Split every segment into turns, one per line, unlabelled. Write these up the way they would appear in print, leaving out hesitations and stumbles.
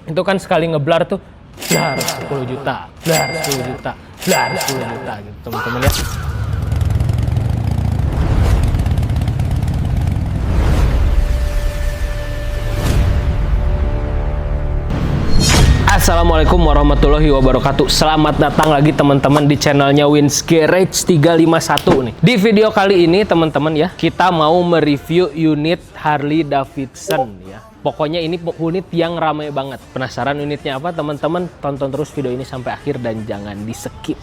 Itu kan sekali ngeblar tuh blar 10 juta, blar 10 juta, blar 10 juta gitu teman-teman ya. Assalamualaikum warahmatullahi wabarakatuh. Selamat datang lagi teman-teman di channelnya Wins Garage 351 nih. Di video kali ini teman-teman ya, kita mau mereview unit Harley Davidson ya. Pokoknya ini unit yang ramai banget. Penasaran unitnya apa teman-teman? Tonton terus video ini sampai akhir dan jangan di skip.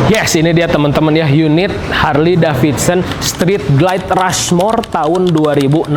Yes, ini dia teman-teman ya, unit Harley Davidson Street Glide Rushmore tahun 2016.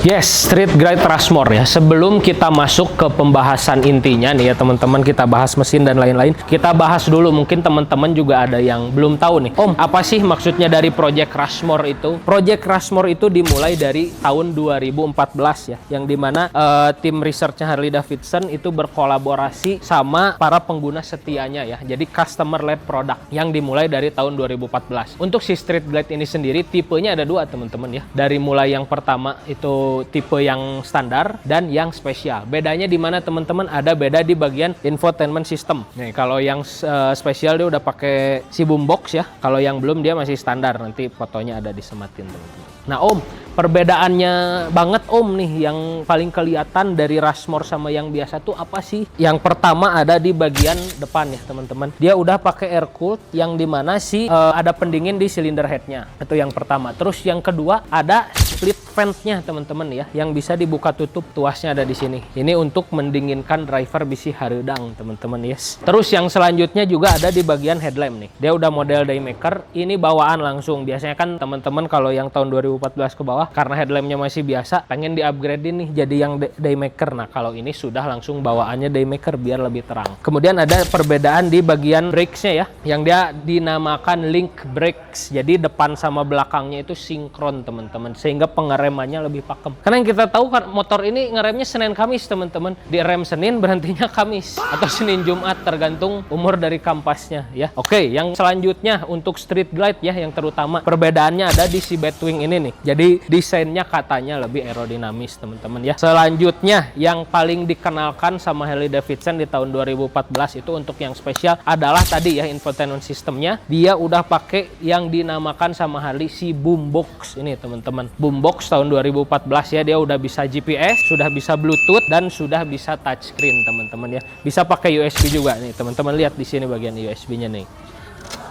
Yes, Street Glide Rushmore ya. Sebelum kita masuk ke pembahasan intinya nih ya teman-teman, kita bahas mesin dan lain-lain. Kita bahas dulu, mungkin teman-teman juga ada yang belum tahu nih. Om, apa sih maksudnya dari Project Rushmore itu? Project Rushmore itu dimulai dari tahun 2014 ya, yang dimana tim researchnya Harley Davidson itu berkolaborasi sama para pengguna setianya ya. Jadi customer led product yang dimulai dari tahun 2014. Untuk si Street Glide ini sendiri tipenya ada dua teman-teman ya. Dari mulai yang pertama itu tipe yang standar dan yang spesial. Bedanya di mana teman-teman? Ada beda di bagian infotainment system. Nih kalau yang spesial dia udah pakai si boombox ya. Kalau yang belum dia masih standar. Nanti fotonya ada disematin teman-teman. Nah Om, perbedaannya banget Om nih yang paling kelihatan dari Rushmore sama yang biasa tuh apa sih? Yang pertama ada di bagian depan ya teman-teman. Dia udah pakai air cooled yang dimana sih ada pendingin di silinder headnya. Itu yang pertama. Terus yang kedua ada split ventnya teman-teman ya, yang bisa dibuka tutup. Tuasnya ada di sini. Ini untuk mendinginkan driver bisi hareudang teman-teman yes. Terus yang selanjutnya juga ada di bagian headlamp nih. Dia udah model daymaker. Ini bawaan langsung. Biasanya kan teman-teman kalau yang tahun 2014 ke bawah karena headlampnya masih biasa, pengen di upgrade nih jadi yang daymaker. Nah kalau ini sudah langsung bawaannya daymaker biar lebih terang. Kemudian ada perbedaan di bagian brakesnya ya, yang dia dinamakan link brakes. Jadi depan sama belakangnya itu sinkron teman-teman, sehingga pengeremannya lebih pakem. Karena yang kita tahu kan motor ini ngeremnya Senin Kamis teman-teman. Di rem Senin berhentinya Kamis atau Senin Jumat tergantung umur dari kampasnya ya. Oke, yang selanjutnya untuk Street Glide ya, yang terutama perbedaannya ada di si Batwing ini nih. Jadi desainnya katanya lebih aerodinamis teman-teman ya. Selanjutnya yang paling dikenalkan sama Harley Davidson di tahun 2014 itu untuk yang spesial adalah tadi ya infotainment systemnya. Dia udah pakai yang dinamakan sama Harley si boombox ini teman-teman. Boombox tahun 2014 ya, dia udah bisa GPS, sudah bisa Bluetooth dan sudah bisa touchscreen teman-teman ya. Bisa pakai USB juga nih teman-teman, lihat di sini bagian USB-nya nih.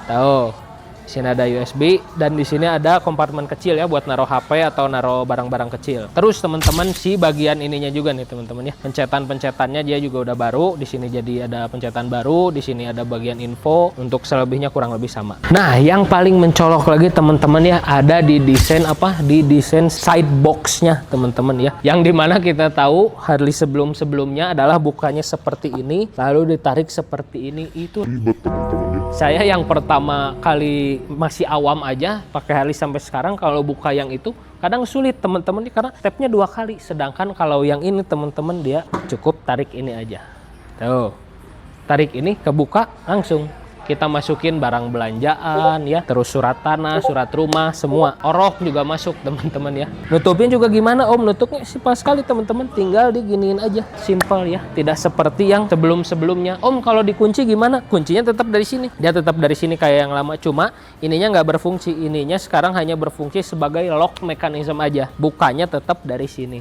Tahu. Di sini ada USB dan di sini ada kompartemen kecil ya buat naruh HP atau naruh barang-barang kecil. Terus teman-teman si bagian ininya juga nih teman-teman ya. Pencetan-pencetannya dia juga udah baru. Di sini jadi ada pencetan baru, di sini ada bagian info. Untuk selebihnya kurang lebih sama. Nah, yang paling mencolok lagi teman-teman ya ada di desain apa? Di desain side box-nya teman-teman ya. Yang dimana kita tahu Harley sebelum-sebelumnya adalah bukanya seperti ini, lalu ditarik seperti ini. Itu ribet teman-teman ya. Saya yang pertama kali masih awam aja pakai Harley sampai sekarang, kalau buka yang itu kadang sulit teman-teman karena stepnya 2 kali. Sedangkan kalau yang ini teman-teman dia cukup tarik ini aja. Tuh. Tarik ini kebuka langsung. Kita masukin barang belanjaan ya, terus surat tanah, surat rumah, semua. Orok juga masuk teman-teman ya. Nutupin juga gimana Om? Nutupnya simpel sekali teman-teman, tinggal diginiin aja. Simple ya, tidak seperti yang sebelum-sebelumnya. Om kalau dikunci gimana? Kuncinya tetap dari sini. Dia tetap dari sini kayak yang lama, cuma ininya nggak berfungsi. Ininya sekarang hanya berfungsi sebagai lock mechanism aja. Bukanya tetap dari sini.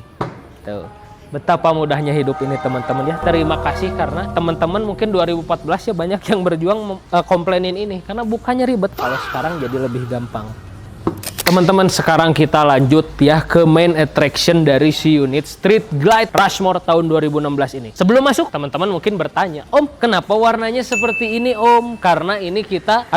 Tuh. Betapa mudahnya hidup ini teman-teman ya. Terima kasih karena teman-teman mungkin 2014 ya banyak yang berjuang komplainin ini karena bukannya ribet. Kalau sekarang jadi lebih gampang. Teman-teman, sekarang kita lanjut ya ke main attraction dari si unit Street Glide Rushmore tahun 2016 ini. Sebelum masuk, teman-teman mungkin bertanya, Om, kenapa warnanya seperti ini Om? Karena ini kita,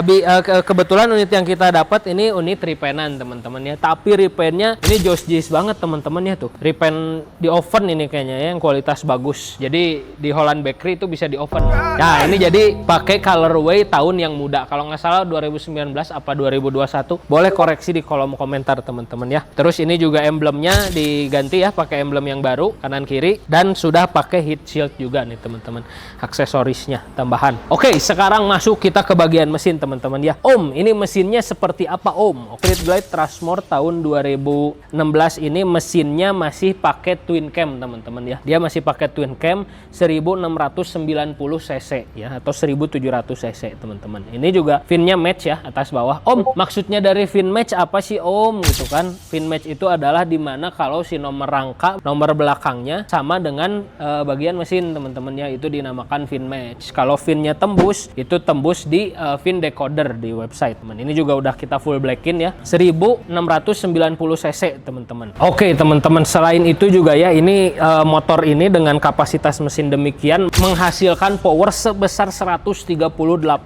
kebetulan unit yang kita dapat ini unit repaintan teman-teman ya. Tapi repaintnya ini joss-joss banget teman-teman ya tuh. Repaint di oven ini kayaknya ya, yang kualitas bagus. Jadi di Holland Bakery itu bisa di oven. Nah ini jadi pakai colorway tahun yang muda. Kalau nggak salah 2019 apa 2021, boleh koreksi di kolom kolom komentar teman-teman ya. Terus ini juga emblemnya diganti ya, pakai emblem yang baru kanan kiri, dan sudah pakai heat shield juga nih teman-teman, aksesorisnya tambahan. Oke, sekarang masuk kita ke bagian mesin teman-teman ya. Om, ini mesinnya seperti apa Om? Street Glide Rushmore tahun 2016 ini mesinnya masih pakai twin cam teman-teman ya. Dia masih pakai twin cam 1690 cc ya, atau 1700 cc teman-teman. Ini juga finnya match ya, atas bawah. Om, maksudnya dari fin match apa sih Om gitu kan? Fin match itu adalah dimana kalau si nomor rangka, nomor belakangnya sama dengan bagian mesin teman-teman ya, itu dinamakan fin match. Kalau finnya tembus, itu tembus di fin decoder di website teman. Ini juga udah kita full blackin ya, 1690 cc teman-teman. Oke teman-teman, selain itu juga ya, ini motor ini dengan kapasitas mesin demikian menghasilkan power sebesar 138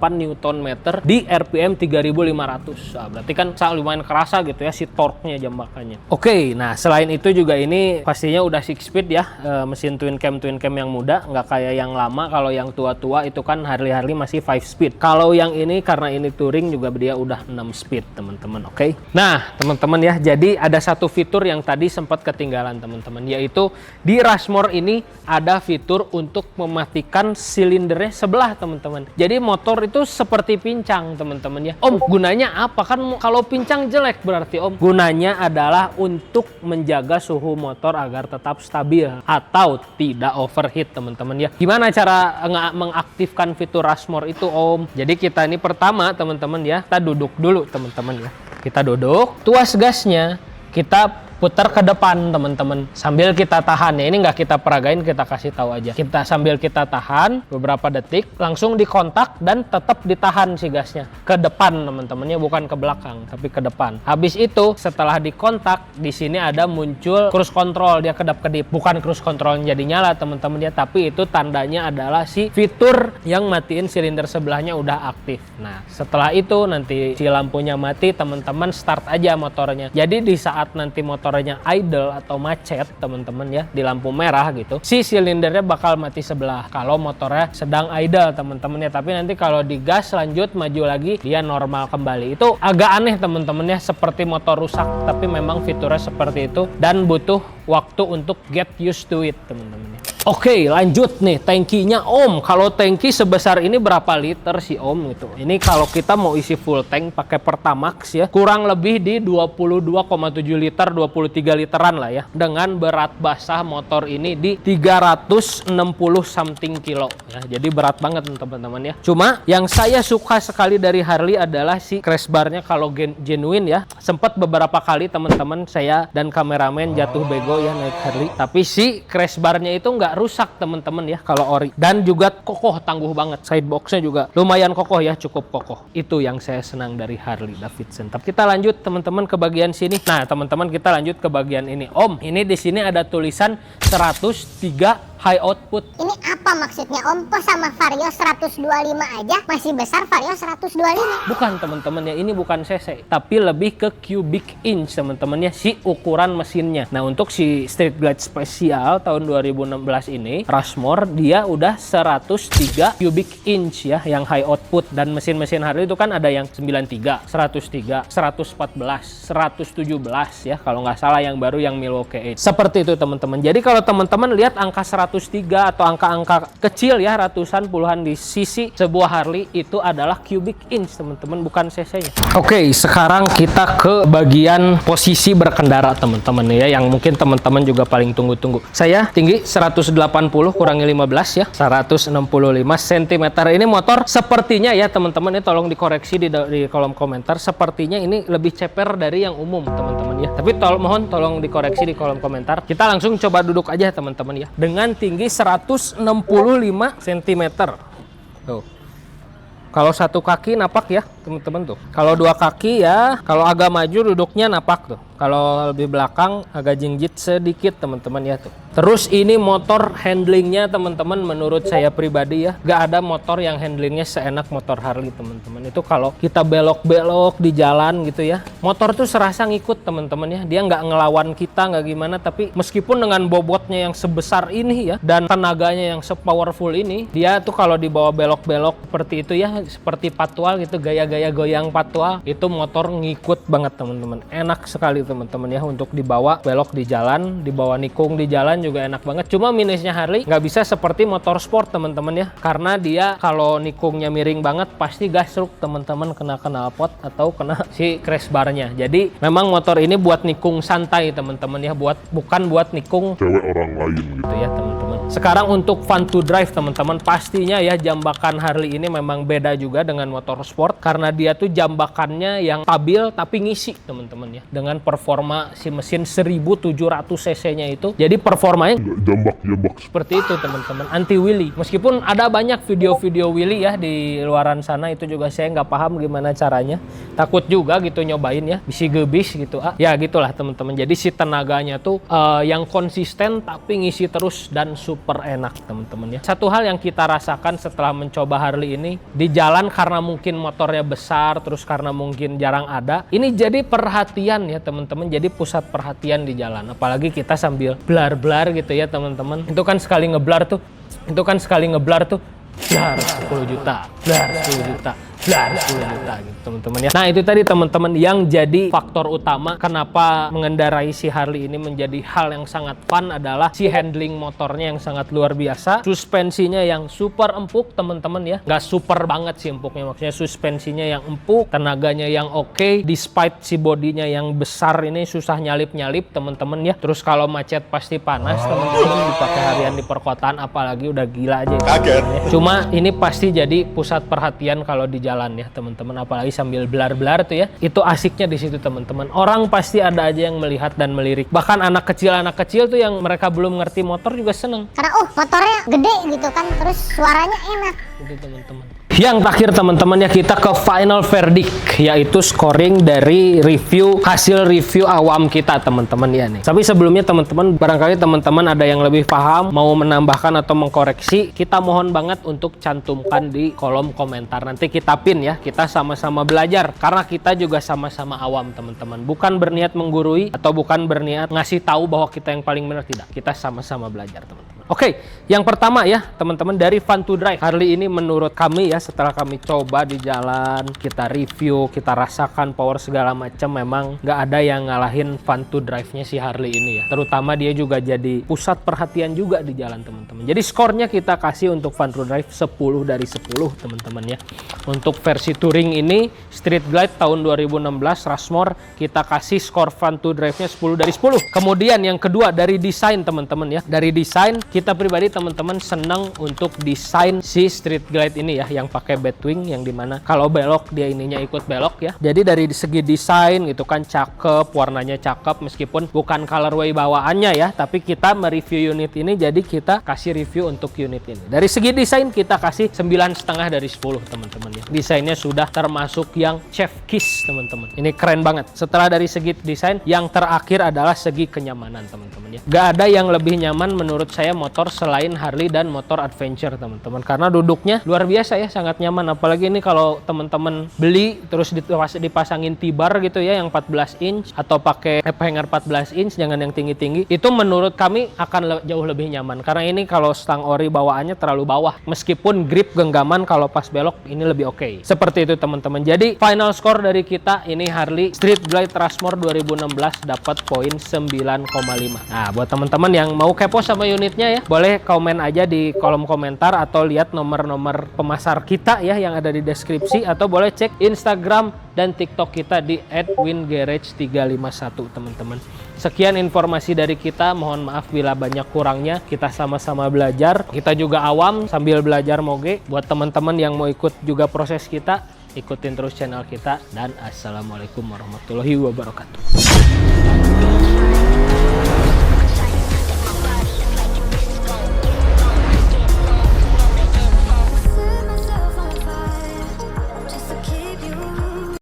Nm di RPM 3500. Nah, berarti kan lumayan kerasa gitu ya si torque-nya jambakannya. Oke, nah selain itu juga ini pastinya udah 6 speed ya, mesin twin cam yang muda, nggak kayak yang lama. Kalau yang tua-tua itu kan Harley masih 5 speed. Kalau yang ini karena ini touring juga dia udah 6 speed teman-teman. Oke. Nah teman-teman ya, jadi ada satu fitur yang tadi sempat ketinggalan teman-teman, yaitu di Rushmore ini ada fitur untuk mematikan silindernya sebelah teman-teman. Jadi motor itu seperti pincang teman-teman ya. Om, gunanya apa? Kan kalau pincang jelek berarti Om. Gunanya adalah untuk menjaga suhu motor agar tetap stabil atau tidak overheat teman-teman ya. Gimana cara mengaktifkan fitur Rushmore itu Om? Jadi kita ini pertama teman-teman ya, kita duduk dulu teman-teman ya. Kita duduk, tuas gasnya kita putar ke depan teman-teman, sambil kita tahan ya. Ini nggak kita peragain, kita kasih tahu aja. Sambil kita tahan beberapa detik, langsung dikontak dan tetap ditahan si gasnya ke depan teman-temannya, bukan ke belakang tapi ke depan. Habis itu setelah dikontak, di sini ada muncul cruise control, dia kedap-kedip. Bukan cruise control jadi nyala teman-teman ya, tapi itu tandanya adalah si fitur yang matiin silinder sebelahnya udah aktif. Nah setelah itu nanti si lampunya mati, teman-teman start aja motornya. Jadi di saat nanti motornya idle atau macet teman-teman ya, di lampu merah gitu, si silindernya bakal mati sebelah kalau motornya sedang idle teman-teman ya. Tapi nanti kalau digas lanjut maju lagi, dia normal kembali. Itu agak aneh teman-teman ya, seperti motor rusak, tapi memang fiturnya seperti itu dan butuh waktu untuk get used to it teman-teman ya. Oke, lanjut nih tangkinya Om. Kalau tangki sebesar ini berapa liter sih Om gitu? Ini kalau kita mau isi full tank pakai Pertamax ya, kurang lebih di 22,7 liter, 23 literan lah ya. Dengan berat basah motor ini di 360 something kilo ya. Jadi berat banget teman-teman ya. Cuma yang saya suka sekali dari Harley adalah si crash barnya. Kalau genuine ya, sempat beberapa kali teman-teman saya dan kameramen jatuh bego ya naik Harley, tapi si crash barnya itu nggak rusak teman-teman ya kalau ori, dan juga kokoh, tangguh banget. Sideboxnya juga lumayan kokoh ya, cukup kokoh. Itu yang saya senang dari Harley Davidson. Tapi kita lanjut teman-teman ke bagian sini. Nah teman-teman, kita lanjut ke bagian ini Om. Ini di sini ada tulisan 103 high output.
Ini apa maksudnya Om? Kok sama Vario 125 aja masih besar Vario 125?
Bukan teman-teman ya, ini bukan cc, tapi lebih ke cubic inch teman-teman ya, si ukuran mesinnya. Nah untuk si Street Glide spesial tahun 2016 ini, Rushmore, dia udah 103 cubic inch ya yang high output. Dan mesin-mesin Harley itu kan ada yang 93, 103, 114, 117 ya kalau nggak salah, yang baru yang Milwaukee 8. Seperti itu teman-teman. Jadi kalau teman-teman lihat angka 103 atau angka-angka kecil ya, ratusan puluhan di sisi sebuah Harley, itu adalah cubic inch teman-teman, bukan cc-nya. Oke, sekarang kita ke bagian posisi berkendara teman-teman ya, yang mungkin teman-teman juga paling tunggu-tunggu. Saya tinggi 180 kurangi 15 ya, 165 cm. Ini motor sepertinya ya teman-teman, ini tolong dikoreksi di kolom komentar, sepertinya ini lebih ceper dari yang umum teman-teman ya. Tapi mohon tolong dikoreksi di kolom komentar. Kita langsung coba duduk aja teman-teman ya, dengan tinggi 165 cm. Tuh. Kalau satu kaki napak ya teman-teman tuh. Kalau dua kaki ya, kalau agak maju duduknya napak tuh. Kalau lebih belakang agak jingjit sedikit teman-teman ya tuh. Terus ini motor handlingnya teman-teman menurut saya pribadi ya, gak ada motor yang handlingnya seenak motor Harley teman-teman. Itu kalau kita belok-belok di jalan gitu ya, motor tuh serasa ngikut teman-teman ya. Dia nggak ngelawan kita nggak gimana, tapi meskipun dengan bobotnya yang sebesar ini ya dan tenaganya yang sepowerful ini, dia tuh kalau dibawa belok-belok seperti itu ya, seperti patwal gitu, gaya-gaya goyang patwal, itu motor ngikut banget teman-teman. Enak sekali teman-teman ya untuk dibawa belok di jalan, dibawa nikung di jalan juga enak banget. Cuma minusnya Harley nggak bisa seperti motor sport teman-teman ya, karena dia kalau nikungnya miring banget pasti gasruk teman-teman, kena knalpot atau kena si crash barnya. Jadi memang motor ini buat nikung santai teman-teman ya, bukan buat nikung
cewek orang lain gitu
ya teman-teman. Sekarang untuk fun to drive teman-teman, pastinya ya jambakan Harley ini memang beda juga dengan motor sport, karena dia tuh jambakannya yang stabil tapi ngisi teman-teman ya, dengan performa si mesin 1700 cc-nya itu. Jadi performanya
jambak
seperti itu teman-teman, anti wheelie. Meskipun ada banyak video-video wheelie ya di luaran sana, itu juga saya nggak paham gimana caranya. Takut juga gitu nyobain ya, bisi gebis gitu. Ya gitulah teman-teman. Jadi si tenaganya tuh yang konsisten tapi ngisi terus dan super enak teman-teman ya. Satu hal yang kita rasakan setelah mencoba Harley ini di jalan, karena mungkin motornya besar, terus karena mungkin jarang ada, ini jadi perhatian ya teman-teman, jadi pusat perhatian di jalan. Apalagi kita sambil blar-blar gitu ya teman-teman. Itu kan sekali ngeblar tuh blar 10 juta, blar 10 juta, blar 10 juta gitu teman-teman ya. Nah itu tadi teman-teman yang jadi faktor utama kenapa mengendarai si Harley ini menjadi hal yang sangat fun, adalah si handling motornya yang sangat luar biasa, suspensinya yang super empuk teman-teman ya, nggak super banget sih empuknya, maksudnya suspensinya yang empuk, tenaganya yang oke, despite si bodinya yang besar ini susah nyalip-nyalip teman-teman ya. Terus kalau macet pasti panas teman-teman, dipakai harian di perkotaan apalagi udah gila aja kaget ya. Cuma ini pasti jadi pusat perhatian kalau di jalan ya teman-teman, apalagi sambil blar-blar tuh ya. Itu asiknya di situ teman-teman. Orang pasti ada aja yang melihat dan melirik. Bahkan anak kecil tuh yang mereka belum ngerti motor juga seneng.
Karena motornya gede gitu kan, terus suaranya enak.
Gitu teman-teman. Yang terakhir teman-teman ya, kita ke final verdict, yaitu scoring dari hasil review awam kita teman-teman ya nih. Tapi sebelumnya teman-teman, barangkali teman-teman ada yang lebih paham, mau menambahkan atau mengkoreksi, kita mohon banget untuk cantumkan di kolom komentar. Nanti kita pin ya, kita sama-sama belajar, karena kita juga sama-sama awam teman-teman. Bukan berniat menggurui atau bukan berniat ngasih tahu bahwa kita yang paling benar, tidak. Kita sama-sama belajar teman-teman. Oke, yang pertama ya teman-teman, dari fun to drive Harley ini menurut kami ya, setelah kami coba di jalan, kita review, kita rasakan power segala macam, memang nggak ada yang ngalahin fun to drive-nya si Harley ini ya. Terutama dia juga jadi pusat perhatian juga di jalan teman-teman. Jadi skornya kita kasih untuk fun to drive 10 dari 10 teman-teman ya. Untuk versi touring ini Street Glide tahun 2016 Rushmore, kita kasih skor fun to drive-nya 10 dari 10. Kemudian yang kedua dari desain teman-teman ya. Dari desain kita pribadi teman-teman senang untuk desain si Street Glide ini ya, yang pakai batwing, yang dimana kalau belok dia ininya ikut belok ya. Jadi dari segi desain gitu kan cakep, warnanya cakep, meskipun bukan colorway bawaannya ya, tapi kita mereview unit ini, jadi kita kasih review untuk unit ini. Dari segi desain kita kasih 9,5 dari 10 teman-teman ya. Desainnya sudah termasuk yang chef kiss teman-teman. Ini keren banget. Setelah dari segi desain, yang terakhir adalah segi kenyamanan teman-teman ya. Gak ada yang lebih nyaman menurut saya motor selain Harley dan motor adventure teman-teman, karena duduknya luar biasa ya, sangat nyaman. Apalagi ini kalau teman-teman beli terus dipasangin T-bar gitu ya, yang 14 inch atau pakai hanger 14 inch, jangan yang tinggi-tinggi, itu menurut kami akan jauh lebih nyaman, karena ini kalau stang ori bawaannya terlalu bawah, meskipun grip genggaman kalau pas belok ini lebih oke. Seperti itu teman-teman. Jadi final score dari kita ini Harley Street Glide Rushmore 2016 dapat poin 9,5. Nah buat teman-teman yang mau kepo sama unitnya ya, boleh komen aja di kolom komentar atau lihat nomor-nomor pemasar kita ya yang ada di deskripsi, atau boleh cek Instagram dan TikTok kita di @wingarage351 teman-teman. Sekian informasi dari kita, mohon maaf bila banyak kurangnya, kita sama-sama belajar, kita juga awam sambil belajar moge. Buat teman-teman yang mau ikut juga proses kita, ikutin terus channel kita, dan assalamualaikum warahmatullahi wabarakatuh.